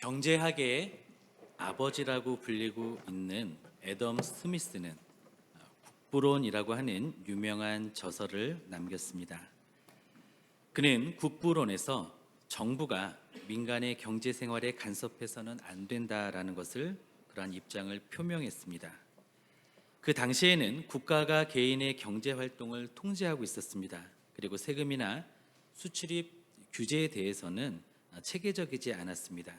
경제학의 아버지라고 불리고 있는 애덤 스미스는 국부론이라고 하는 유명한 저서를 남겼습니다. 그는 국부론에서 정부가 민간의 경제 생활에 간섭해서는 안 된다라는 것을 그러한 입장을 표명했습니다. 그 당시에는 국가가 개인의 경제 활동을 통제하고 있었습니다. 그리고 세금이나 수출입 규제에 대해서는 체계적이지 않았습니다.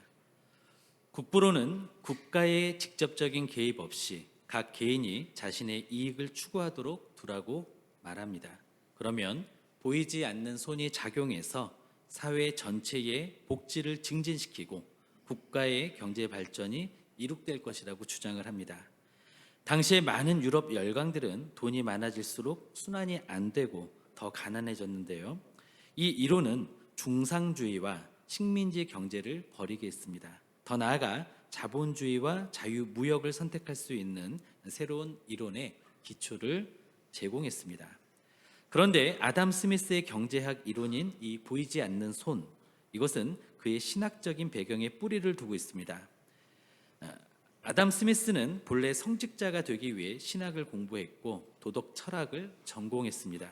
국부로는 국가의 직접적인 개입 없이 각 개인이 자신의 이익을 추구하도록 두라고 말합니다. 그러면 보이지 않는 손이 작용해서 사회 전체의 복지를 증진시키고 국가의 경제 발전이 이룩될 것이라고 주장을 합니다. 당시에 많은 유럽 열강들은 돈이 많아질수록 순환이 안 되고 더 가난해졌는데요. 이 이론은 중상주의와 식민지 경제를 버리게 했습니다. 더 나아가 자본주의와 자유무역을 선택할 수 있는 새로운 이론의 기초를 제공했습니다. 그런데 아담 스미스의 경제학 이론인 이 보이지 않는 손, 이것은 그의 신학적인 배경에 뿌리를 두고 있습니다. 아담 스미스는 본래 성직자가 되기 위해 신학을 공부했고 도덕 철학을 전공했습니다.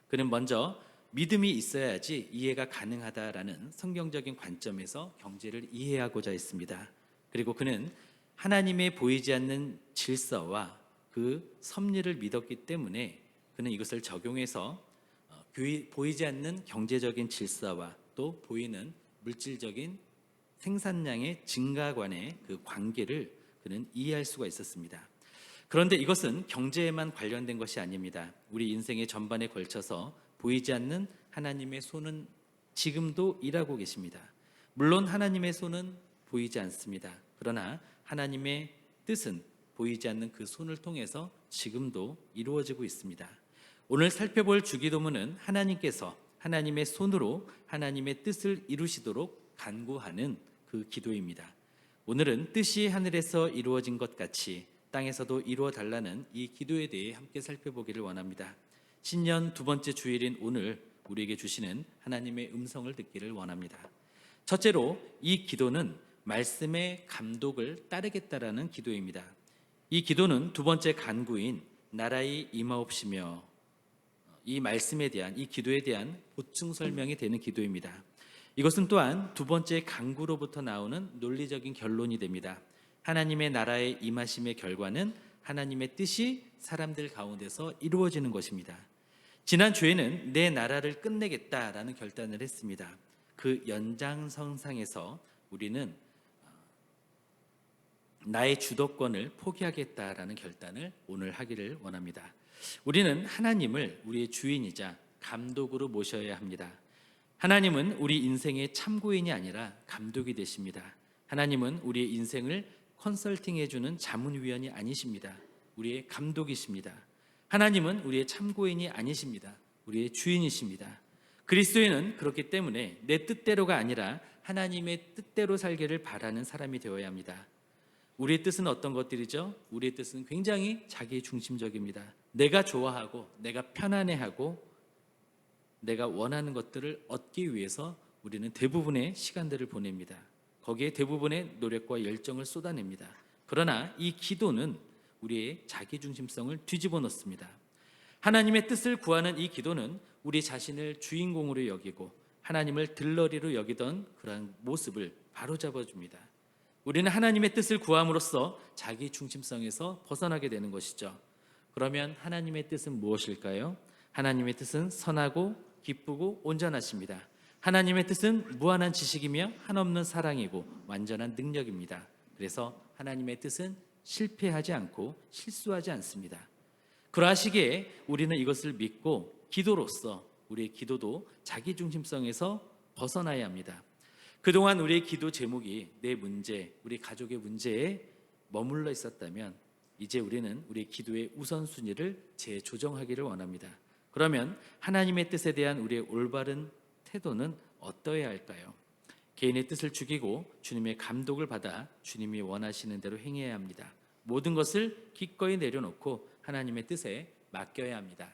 그는 먼저 믿음이 있어야지 이해가 가능하다라는 성경적인 관점에서 경제를 이해하고자 했습니다. 그리고 그는 하나님의 보이지 않는 질서와 그 섭리를 믿었기 때문에 그는 이것을 적용해서 보이지 않는 경제적인 질서와 또 보이는 물질적인 생산량의 증가 간의 그 관계를 그는 이해할 수가 있었습니다. 그런데 이것은 경제에만 관련된 것이 아닙니다. 우리 인생의 전반에 걸쳐서 보이지 않는 하나님의 손은 지금도 일하고 계십니다. 물론 하나님의 손은 보이지 않습니다. 그러나 하나님의 뜻은 보이지 않는 그 손을 통해서 지금도 이루어지고 있습니다. 오늘 살펴볼 주기도문은 하나님께서 하나님의 손으로 하나님의 뜻을 이루시도록 간구하는 그 기도입니다. 오늘은 뜻이 하늘에서 이루어진 것 같이 땅에서도 이루어 달라는 이 기도에 대해 함께 살펴보기를 원합니다. 신년 두 번째 주일인 오늘 우리에게 주시는 하나님의 음성을 듣기를 원합니다. 첫째로 이 기도는 말씀의 감독을 따르겠다라는 기도입니다. 이 기도는 두 번째 간구인 나라의 임하옵시며 이 말씀에 대한 이 기도에 대한 보충 설명이 되는 기도입니다. 이것은 또한 두 번째 간구로부터 나오는 논리적인 결론이 됩니다. 하나님의 나라의 임하심의 결과는 하나님의 뜻이 사람들 가운데서 이루어지는 것입니다. 지난 주에는 내 나라를 끝내겠다라는 결단을 했습니다. 그 연장선상에서 우리는 나의 주도권을 포기하겠다라는 결단을 오늘 하기를 원합니다. 우리는 하나님을 우리의 주인이자 감독으로 모셔야 합니다. 하나님은 우리 인생의 참고인이 아니라 감독이 되십니다. 하나님은 우리의 인생을 컨설팅해주는 자문위원이 아니십니다. 우리의 감독이십니다. 하나님은 우리의 참고인이 아니십니다. 우리의 주인이십니다. 그리스도인은 그렇기 때문에 내 뜻대로가 아니라 하나님의 뜻대로 살기를 바라는 사람이 되어야 합니다. 우리의 뜻은 어떤 것들이죠? 우리의 뜻은 굉장히 자기 중심적입니다. 내가 좋아하고 내가 편안해하고 내가 원하는 것들을 얻기 위해서 우리는 대부분의 시간들을 보냅니다. 거기에 대부분의 노력과 열정을 쏟아냅니다. 그러나 이 기도는 우리의 자기중심성을 뒤집어 놓습니다. 하나님의 뜻을 구하는 이 기도는 우리 자신을 주인공으로 여기고 하나님을 들러리로 여기던 그러한 모습을 바로잡아줍니다. 우리는 하나님의 뜻을 구함으로써 자기중심성에서 벗어나게 되는 것이죠. 그러면 하나님의 뜻은 무엇일까요? 하나님의 뜻은 선하고 기쁘고 온전하십니다. 하나님의 뜻은 무한한 지식이며 한없는 사랑이고 완전한 능력입니다. 그래서 하나님의 뜻은 실패하지 않고 실수하지 않습니다. 그러하시기에 우리는 이것을 믿고 기도로서 우리의 기도도 자기중심성에서 벗어나야 합니다. 그동안 우리의 기도 제목이 내 문제, 우리 가족의 문제에 머물러 있었다면 이제 우리는 우리의 기도의 우선순위를 재조정하기를 원합니다. 그러면 하나님의 뜻에 대한 우리의 올바른 태도는 어떠해야 할까요? 개인의 뜻을 죽이고 주님의 감독을 받아 주님이 원하시는 대로 행해야 합니다. 모든 것을 기꺼이 내려놓고 하나님의 뜻에 맡겨야 합니다.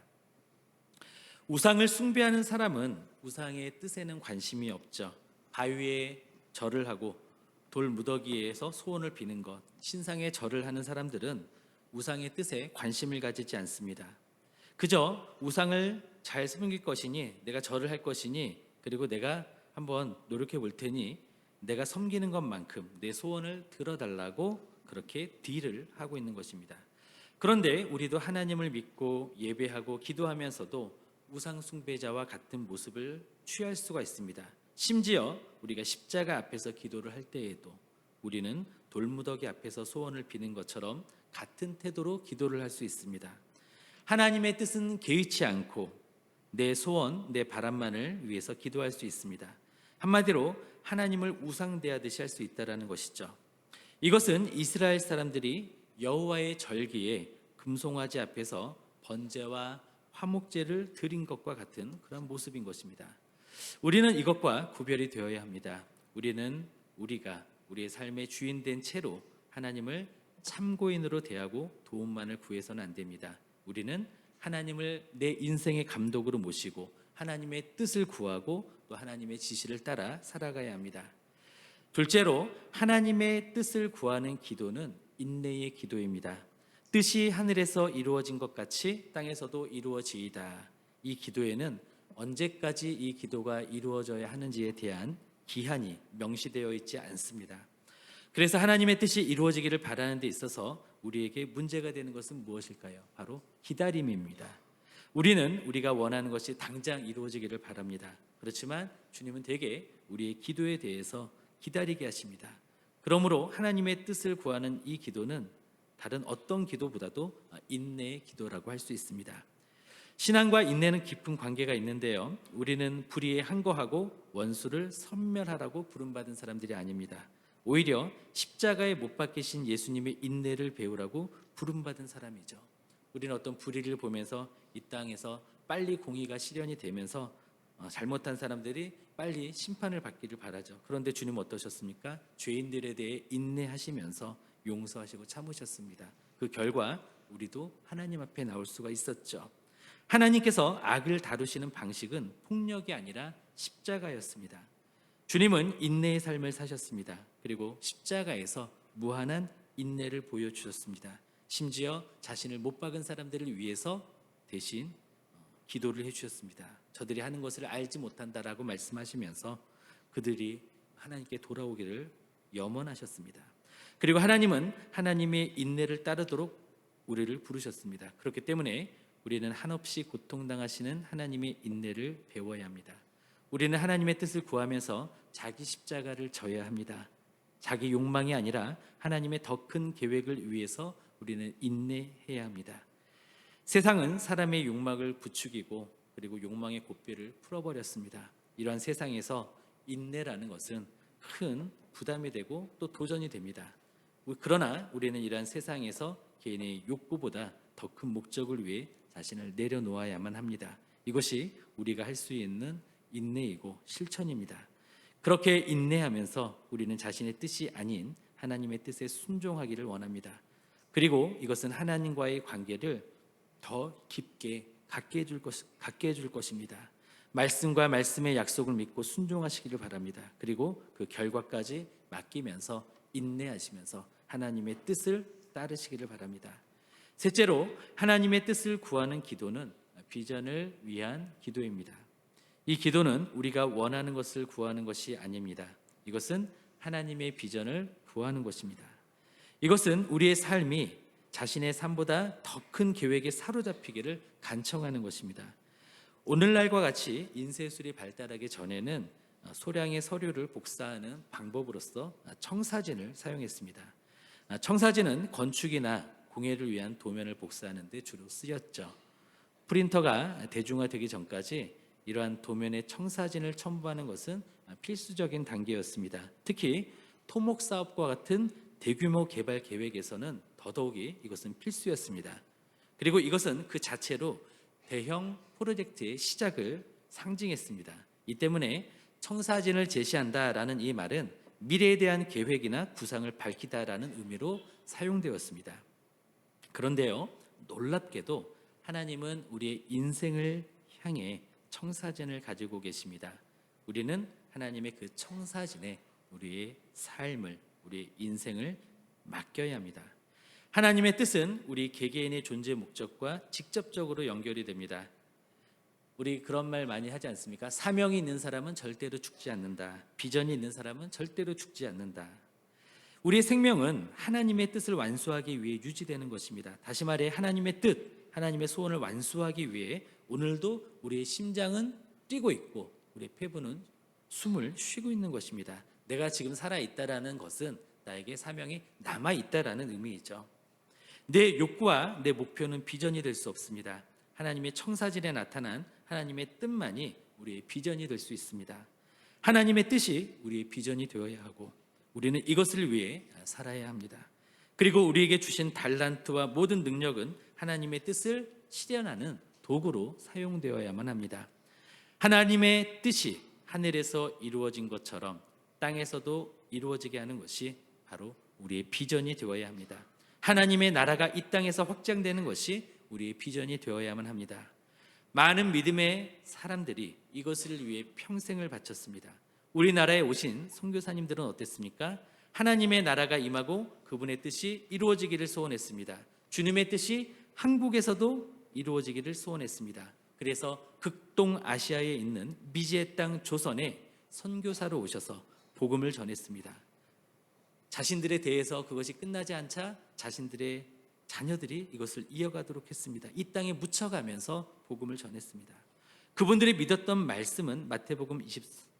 우상을 숭배하는 사람은 우상의 뜻에는 관심이 없죠. 바위에 절을 하고 돌 무더기에서 소원을 비는 것, 신상에 절을 하는 사람들은 우상의 뜻에 관심을 가지지 않습니다. 그저 우상을 잘 섬길 것이니, 내가 절을 할 것이니, 그리고 내가 한번 노력해 볼 테니 내가 섬기는 것만큼 내 소원을 들어달라고 그렇게 딜을 하고 있는 것입니다. 그런데 우리도 하나님을 믿고 예배하고 기도하면서도 우상 숭배자와 같은 모습을 취할 수가 있습니다. 심지어 우리가 십자가 앞에서 기도를 할 때에도 우리는 돌무더기 앞에서 소원을 비는 것처럼 같은 태도로 기도를 할 수 있습니다. 하나님의 뜻은 개의치 않고 내 소원, 내 바람만을 위해서 기도할 수 있습니다. 한마디로 하나님을 우상대하듯이 할 수 있다는 것이죠. 이것은 이스라엘 사람들이 여호와의 절기에 금송아지 앞에서 번제와 화목제를 드린 것과 같은 그런 모습인 것입니다. 우리는 이것과 구별이 되어야 합니다. 우리가 우리의 삶의 주인 된 채로 하나님을 참고인으로 대하고 도움만을 구해서는 안 됩니다. 우리는 하나님을 내 인생의 감독으로 모시고 하나님의 뜻을 구하고 또 하나님의 지시를 따라 살아가야 합니다. 둘째로 하나님의 뜻을 구하는 기도는 인내의 기도입니다. 뜻이 하늘에서 이루어진 것 같이 땅에서도 이루어지이다. 이 기도에는 언제까지 이 기도가 이루어져야 하는지에 대한 기한이 명시되어 있지 않습니다. 그래서 하나님의 뜻이 이루어지기를 바라는 데 있어서 우리에게 문제가 되는 것은 무엇일까요? 바로 기다림입니다. 우리가 원하는 것이 당장 이루어지기를 바랍니다. 그렇지만 주님은 대개 우리의 기도에 대해서 기다리게 하십니다. 그러므로 하나님의 뜻을 구하는 이 기도는 다른 어떤 기도보다도 인내의 기도라고 할 수 있습니다. 신앙과 인내는 깊은 관계가 있는데요. 우리는 불의에 항거하고 원수를 섬멸하라고 부름받은 사람들이 아닙니다. 오히려 십자가에 못 박히신 예수님의 인내를 배우라고 부름받은 사람이죠. 우리는 어떤 불의를 보면서 이 땅에서 빨리 공의가 실현이 되면서 잘못한 사람들이 빨리 심판을 받기를 바라죠. 그런데 주님은 어떠셨습니까? 죄인들에 대해 인내하시면서 용서하시고 참으셨습니다. 그 결과 우리도 하나님 앞에 나올 수가 있었죠. 하나님께서 악을 다루시는 방식은 폭력이 아니라 십자가였습니다. 주님은 인내의 삶을 사셨습니다. 그리고 십자가에서 무한한 인내를 보여주셨습니다. 심지어 자신을 못 박은 사람들을 위해서 대신 기도를 해주셨습니다. 저들이 하는 것을 알지 못한다라고 말씀하시면서 그들이 하나님께 돌아오기를 염원하셨습니다. 그리고 하나님은 하나님의 인내를 따르도록 우리를 부르셨습니다. 그렇기 때문에 우리는 한없이 고통당하시는 하나님의 인내를 배워야 합니다. 우리는 하나님의 뜻을 구하면서 자기 십자가를 져야 합니다. 자기 욕망이 아니라 하나님의 더 큰 계획을 위해서 우리는 인내해야 합니다. 세상은 사람의 욕망을 부추기고 그리고 욕망의 고삐를 풀어버렸습니다. 이러한 세상에서 인내라는 것은 큰 부담이 되고 또 도전이 됩니다. 그러나 우리는 이러한 세상에서 개인의 욕구보다 더 큰 목적을 위해 자신을 내려놓아야만 합니다. 이것이 우리가 할 수 있는 인내이고 실천입니다. 그렇게 인내하면서 우리는 자신의 뜻이 아닌 하나님의 뜻에 순종하기를 원합니다. 그리고 이것은 하나님과의 관계를 더 깊게 갖게 해줄 것입니다. 말씀과 말씀의 약속을 믿고 순종하시기를 바랍니다. 그리고 그 결과까지 맡기면서 인내하시면서 하나님의 뜻을 따르시기를 바랍니다. 셋째로 하나님의 뜻을 구하는 기도는 비전을 위한 기도입니다. 이 기도는 우리가 원하는 것을 구하는 것이 아닙니다. 이것은 하나님의 비전을 구하는 것입니다. 이것은 우리의 삶이 자신의 삶보다 더 큰 계획에 사로잡히기를 간청하는 것입니다. 오늘날과 같이 인쇄술이 발달하기 전에는 소량의 서류를 복사하는 방법으로서 청사진을 사용했습니다. 청사진은 건축이나 공예를 위한 도면을 복사하는 데 주로 쓰였죠. 프린터가 대중화되기 전까지 이러한 도면의 청사진을 첨부하는 것은 필수적인 단계였습니다. 특히 토목 사업과 같은 대규모 개발 계획에서는 더더욱이 이것은 필수였습니다. 그리고 이것은 그 자체로 대형 프로젝트의 시작을 상징했습니다. 이 때문에 청사진을 제시한다라는 이 말은 미래에 대한 계획이나 구상을 밝히다라는 의미로 사용되었습니다. 그런데요, 놀랍게도 하나님은 우리의 인생을 향해 청사진을 가지고 계십니다. 우리는 하나님의 그 청사진에 우리의 삶을, 우리의 인생을 맡겨야 합니다. 하나님의 뜻은 우리 개개인의 존재 목적과 직접적으로 연결이 됩니다. 우리 그런 말 많이 하지 않습니까? 사명이 있는 사람은 절대로 죽지 않는다. 비전이 있는 사람은 절대로 죽지 않는다. 우리의 생명은 하나님의 뜻을 완수하기 위해 유지되는 것입니다. 다시 말해 하나님의 뜻, 하나님의 소원을 완수하기 위해 오늘도 우리의 심장은 뛰고 있고 우리의 폐부는 숨을 쉬고 있는 것입니다. 내가 지금 살아있다라는 것은 나에게 사명이 남아있다라는 의미이죠. 내 욕구와 내 목표는 비전이 될 수 없습니다. 하나님의 청사진에 나타난 하나님의 뜻만이 우리의 비전이 될 수 있습니다. 하나님의 뜻이 우리의 비전이 되어야 하고 우리는 이것을 위해 살아야 합니다. 그리고 우리에게 주신 달란트와 모든 능력은 하나님의 뜻을 실현하는 도구로 사용되어야만 합니다. 하나님의 뜻이 하늘에서 이루어진 것처럼 땅에서도 이루어지게 하는 것이 바로 우리의 비전이 되어야 합니다. 하나님의 나라가 이 땅에서 확장되는 것이 우리의 비전이 되어야만 합니다. 많은 믿음의 사람들이 이것을 위해 평생을 바쳤습니다. 우리나라에 오신 선교사님들은 어땠습니까? 하나님의 나라가 임하고 그분의 뜻이 이루어지기를 소원했습니다. 주님의 뜻이 한국에서도 이루어지기를 소원했습니다. 그래서 극동 아시아에 있는 미지의 땅 조선에 선교사로 오셔서 복음을 전했습니다. 자신들에 대해서 그것이 끝나지 않자 자신들의 자녀들이 이것을 이어가도록 했습니다. 이 땅에 묻혀가면서 복음을 전했습니다. 그분들이 믿었던 말씀은 마태복음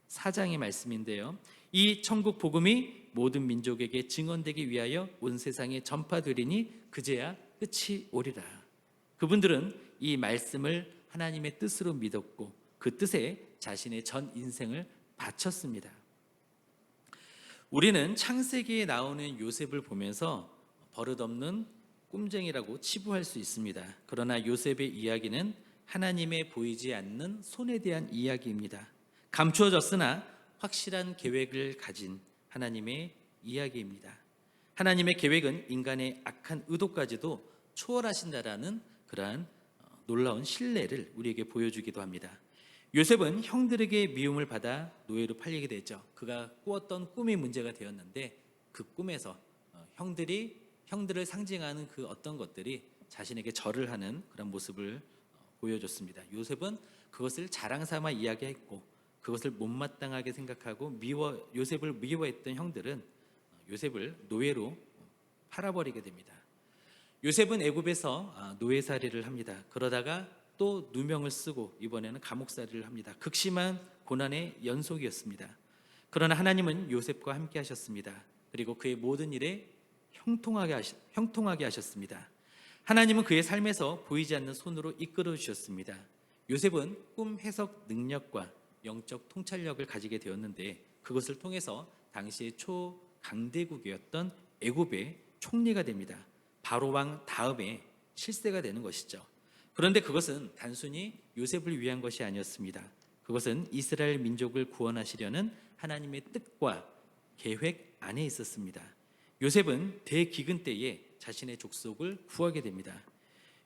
24장의 말씀인데요. 이 천국 복음이 모든 민족에게 증언되기 위하여 온 세상에 전파되리니 그제야 끝이 오리라. 그분들은 이 말씀을 하나님의 뜻으로 믿었고 그 뜻에 자신의 전 인생을 바쳤습니다. 우리는 창세기에 나오는 요셉을 보면서 버릇없는 꼼쟁이라고 치부할 수 있습니다. 그러나 요셉의 이야기는 하나님의 보이지 않는 손에 대한 이야기입니다. 감추어졌으나 확실한 계획을 가진 하나님의 이야기입니다. 하나님의 계획은 인간의 악한 의도까지도 초월하신다라는 그러한 놀라운 신뢰를 우리에게 보여주기도 합니다. 요셉은 형들에게 미움을 받아 노예로 팔리게 되죠. 그가 꾸었던 꿈이 문제가 되었는데 그 꿈에서 형들을 상징하는 그 어떤 것들이 자신에게 절을 하는 그런 모습을 보여줬습니다. 요셉은 그것을 자랑 삼아 이야기했고 그것을 못마땅하게 생각하고 요셉을 미워했던 형들은 요셉을 노예로 팔아버리게 됩니다. 요셉은 애굽에서 노예살이를 합니다. 그러다가 또 누명을 쓰고 이번에는 감옥살이를 합니다. 극심한 고난의 연속이었습니다. 그러나 하나님은 요셉과 함께 하셨습니다. 그리고 그의 모든 일에 형통하게 하셨습니다. 하나님은 그의 삶에서 보이지 않는 손으로 이끌어 주셨습니다. 요셉은 꿈 해석 능력과 영적 통찰력을 가지게 되었는데 그것을 통해서 당시의 초강대국이었던 애굽의 총리가 됩니다. 바로 왕 다음에 실세가 되는 것이죠. 그런데 그것은 단순히 요셉을 위한 것이 아니었습니다. 그것은 이스라엘 민족을 구원하시려는 하나님의 뜻과 계획 안에 있었습니다. 요셉은 대기근 때에 자신의 족속을 구하게 됩니다.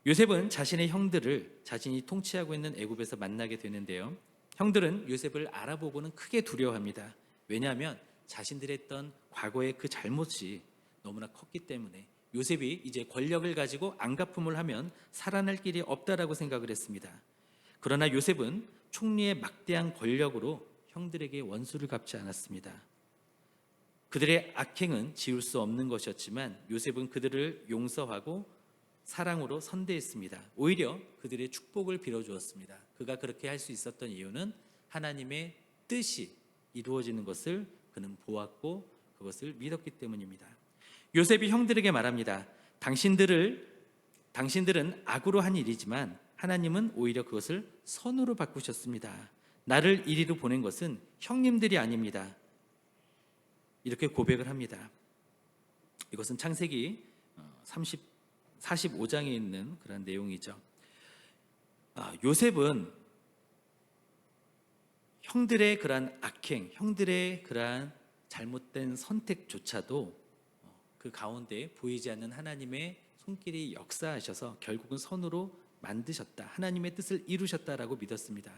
요셉은 자신의 형들을 자신이 통치하고 있는 애굽에서 만나게 되는데요. 형들은 요셉을 알아보고는 크게 두려워합니다. 왜냐하면 자신들이 했던 과거의 그 잘못이 너무나 컸기 때문에 요셉이 이제 권력을 가지고 안갚음을 하면 살아날 길이 없다라고 생각을 했습니다. 그러나 요셉은 총리의 막대한 권력으로 형들에게 원수를 갚지 않았습니다. 그들의 악행은 지울 수 없는 것이었지만 요셉은 그들을 용서하고 사랑으로 선대했습니다. 오히려 그들의 축복을 빌어주었습니다. 그가 그렇게 할 수 있었던 이유는 하나님의 뜻이 이루어지는 것을 그는 보았고 그것을 믿었기 때문입니다. 요셉이 형들에게 말합니다. 당신들은 악으로 한 일이지만 하나님은 오히려 그것을 선으로 바꾸셨습니다. 나를 이리로 보낸 것은 형님들이 아닙니다. 이렇게 고백을 합니다. 이것은 창세기 45장에 있는 그런 내용이죠. 요셉은 형들의 그러한 악행, 형들의 그러한 잘못된 선택조차도 그 가운데 보이지 않는 하나님의 손길이 역사하셔서 결국은 선으로 만드셨다. 하나님의 뜻을 이루셨다라고 믿었습니다.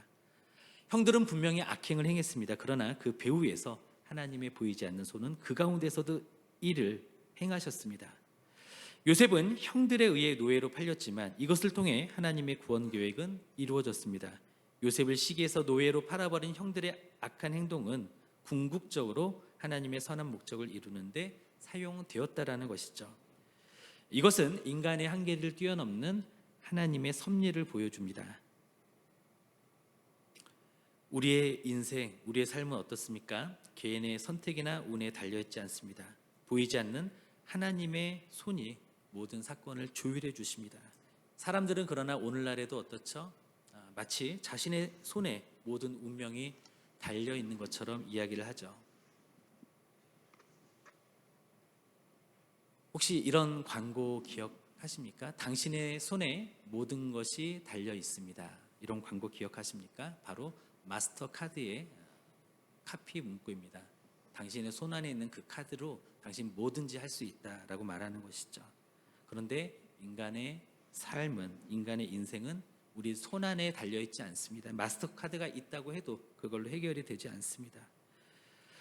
형들은 분명히 악행을 행했습니다. 그러나 그 배후에서 하나님의 보이지 않는 손은 그 가운데서도 일을 행하셨습니다. 요셉은 형들에 의해 노예로 팔렸지만 이것을 통해 하나님의 구원 계획은 이루어졌습니다. 요셉을 시기에서 노예로 팔아버린 형들의 악한 행동은 궁극적으로 하나님의 선한 목적을 이루는데 사용되었다라는 것이죠. 이것은 인간의 한계를 뛰어넘는 하나님의 섭리를 보여줍니다. 우리의 인생, 우리의 삶은 어떻습니까? 개인의 선택이나 운에 달려있지 않습니다. 보이지 않는 하나님의 손이 모든 사건을 조율해 주십니다. 사람들은 그러나 오늘날에도 어떻죠? 마치 자신의 손에 모든 운명이 달려있는 것처럼 이야기를 하죠. 혹시 이런 광고 기억하십니까? 당신의 손에 모든 것이 달려 있습니다. 이런 광고 기억하십니까? 바로 마스터카드의 카피 문구입니다. 당신의 손 안에 있는 그 카드로 당신 뭐든지 할 수 있다라고 말하는 것이죠. 그런데 인간의 삶은, 인간의 인생은 우리 손 안에 달려있지 않습니다. 마스터카드가 있다고 해도 그걸로 해결이 되지 않습니다.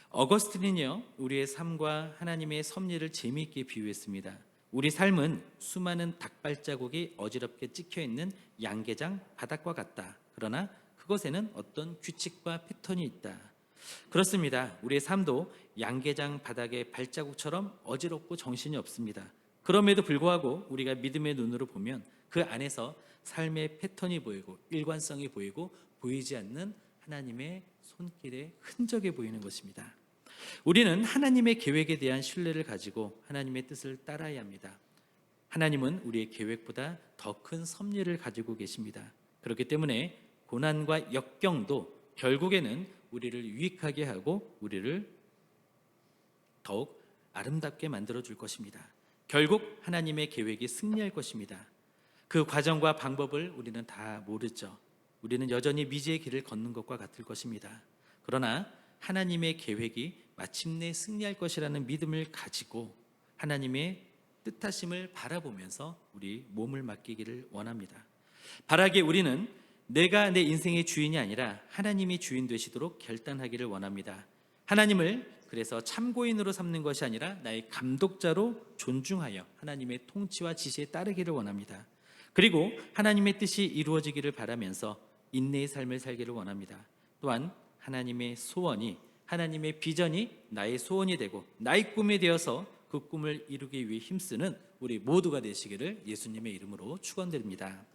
어거스틴은요, 우리의 삶과 하나님의 섭리를 재미있게 비유했습니다. 우리 삶은 수많은 닭발자국이 어지럽게 찍혀있는 양계장 바닥과 같다. 그러나 그것에는 어떤 규칙과 패턴이 있다. 그렇습니다. 우리의 삶도 양계장 바닥의 발자국처럼 어지럽고 정신이 없습니다. 그럼에도 불구하고 우리가 믿음의 눈으로 보면 그 안에서 삶의 패턴이 보이고 일관성이 보이고 보이지 않는 하나님의 손길의 흔적이 보이는 것입니다. 우리는 하나님의 계획에 대한 신뢰를 가지고 하나님의 뜻을 따라야 합니다. 하나님은 우리의 계획보다 더 큰 섭리를 가지고 계십니다. 그렇기 때문에 고난과 역경도 결국에는 우리를 유익하게 하고 우리를 더욱 아름답게 만들어 줄 것입니다. 결국 하나님의 계획이 승리할 것입니다. 그 과정과 방법을 우리는 다 모르죠. 우리는 여전히 미지의 길을 걷는 것과 같을 것입니다. 그러나 하나님의 계획이 마침내 승리할 것이라는 믿음을 가지고 하나님의 뜻하심을 바라보면서 우리 몸을 맡기기를 원합니다. 바라기에 우리는 내가 내 인생의 주인이 아니라 하나님이 주인 되시도록 결단하기를 원합니다. 하나님을 그래서 참고인으로 삼는 것이 아니라 나의 감독자로 존중하여 하나님의 통치와 지시에 따르기를 원합니다. 그리고 하나님의 뜻이 이루어지기를 바라면서 인내의 삶을 살기를 원합니다. 또한 하나님의 소원이, 하나님의 비전이 나의 소원이 되고 나의 꿈이 되어서 그 꿈을 이루기 위해 힘쓰는 우리 모두가 되시기를 예수님의 이름으로 축원드립니다.